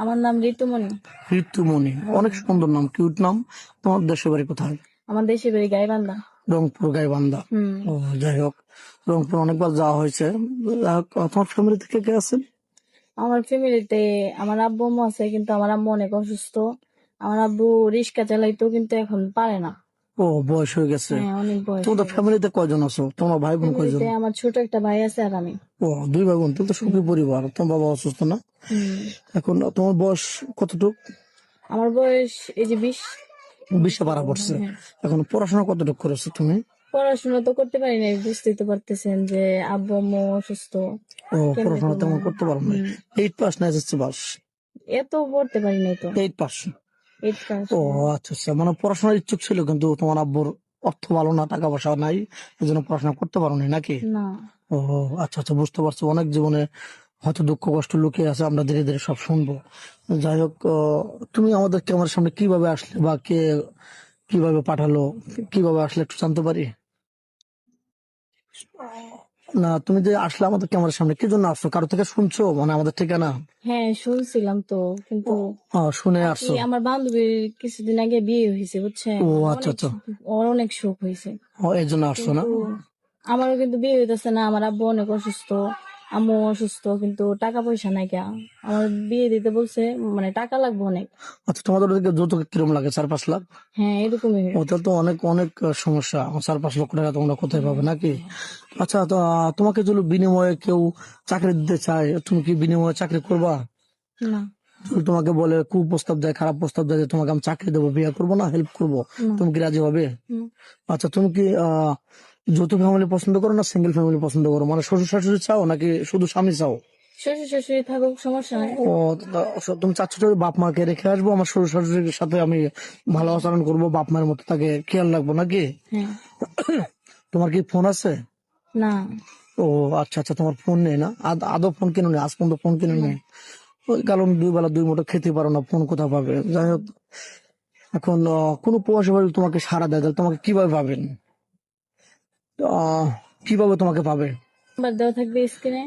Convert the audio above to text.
আমার নাম ঋতুমণি। ঋতুমণি, অনেক সুন্দর নাম, কিউট নাম। তোমার দেশের বাড়ি কোথায়? আমার দেশের বাড়ি গাইবান্ধা। রংপুর, গাইবান্ধা। হুম। ও, যাই হোক, রংপুর অনেকবার যাওয়া হয়েছে। তোমার ফ্যামিলি থেকে কে আছেন? আমার ফ্যামিলিতে আমার আব্বু আম্মু আছে, কিন্তু আমার আম্মু অনেক অসুস্থ। আমার আব্বু রিক্সা চালাইতো, কিন্তু এখন পারে না। ও, বয়স হয়ে গেছে। হ্যাঁ, অনেক বয়স তোমাদের হয়ে গেছে। ফ্যামিলিতে কয়জন আছো? তোমার ভাই বোন কয়জন? ফ্যামিলিতে আমার ছোট একটা ভাই আছে আর আমি। ও, দুই ভাই বোন, তাহলে তো সুখী পরিবার। তোমার বাবা অসুস্থ না? হুম। এখন তোমার বয়স কতটুক? আমার বয়স এই যে 20। 20-এ পারা পড়ছে। হ্যাঁ। এখন পড়াশোনা কতটুকু করেছো তুমি? পড়াশোনা তো করতে পারি নাই, বুঝতেই তো পারতেছেন যে আব্বু আম্মু অসুস্থ। ও, কেমনে পড়াশোনা করবো? তেমন করতে পারো না? 8 পাস না এসএসসি পাস? এত পড়তে পারি নাই তো। 8 পাস। 8 ক্লাস। ও, আচ্ছা আচ্ছা, মানে পড়াশোনার ইচ্ছুক ছিল, কিন্তু তোমার আব্বুর অর্থ ভালো না, টাকা পয়সা নাই, এই জন্য পড়াশোনা করতে পারো নি নাকি? না। ও, আচ্ছা আচ্ছা, বুঝতে পারছি। অনেক জীবনে হয়তো দুঃখ কষ্ট লুকিয়ে আছে, আমরা ধীরে ধীরে সব শুনবো। যাই হোক, তুমি আমাদের ক্যামেরার সামনে কিভাবে আসলে, বা কে কিভাবে পাঠালো, কিভাবে আসলে একটু জানতে পারি? না, তুমি যে আসলে আমাদের ক্যামেরার সামনে কি জন্য আসছো? কারো থেকে শুনছো, মানে আমাদের ঠিকানা? হ্যাঁ, শুনছিলাম তো, কিন্তু শুনে আর কি, আসছো? আমার বান্ধবীর কিছুদিন আগে বিয়ে হয়েছে, বুঝছেন? ও, আচ্ছা অনেক আচ্ছা। ওর অনেক শোক হয়েছে। এই জন্য আসছো না? কিন্তু আমারও কিন্তু বিয়ে হইতেছে না, আমার আব্বু অনেক অসুস্থ, আম্মু অসুস্থ, কিন্তু টাকা পয়সা নাই কে। আমার বিয়ে দিতে বলছে, মানে টাকা লাগবে অনেক। আচ্ছা, তোমাদের ওদিকে যৌতুক কিরকম লাগে? 4-5 লাখ? হ্যাঁ, এরকমই। ওটা তো অনেক অনেক সমস্যা। 4-5 লক্ষ টাকা তোমরা কোথায় পাবে নাকি? আচ্ছা, তো তোমাকে যদি বিনিময়ে কেউ চাকরি দিতে চায়, তুমি কি বিনিময়ে চাকরি করবা? না। যদি তোমাকে বলে, কুপ্রস্তাব দেয়, খারাপ প্রস্তাব দেয় যে তোমাকে আমি চাকরি দেবো, বিয়ে করবো না, হেল্প করবো, না। তুমি কি রাজি হবে? হুম। আচ্ছা, তুমি কি যৌথ ফ্যামিলি পছন্দ করো না সিঙ্গেল ফ্যামিলি পছন্দ করো? মানে শ্বশুর শাশুড়ি চাও নাকি শুধু স্বামী চাও? শ্বশুর শাশুড়ি থাকুক, সমস্যা নাই। ও, তুমি চাচ্ছ যে বাপ মাকে রেখে আসবো, আমার শ্বশুর শাশুড়ির সাথে আমি ভালো আচরণ করবো, বাপ মায়ের মতো তাকে খেয়াল রাখবো নাকি? হ্যাঁ। তোমার কি ফোন আছে? না। ও, আচ্ছা আচ্ছা, তোমার ফোন নেই না? আদৌ ফোন কিনো নি? আজ পর্যন্ত ফোন কিনো না। নি? ওই কারণ 2 বেলা 2 মুঠো খেতে পারো না, ফোন কোথাও পাবে? যাই হোক, এখন কোনো প্রবাসী ভাই তোমাকে সাড়া দেয়, তাহলে তোমাকে কিভাবে পাবেন? আহ কিভাবে তোমাকে পাবে? নাম্বার দেওয়া থাকবে স্ক্রিনে।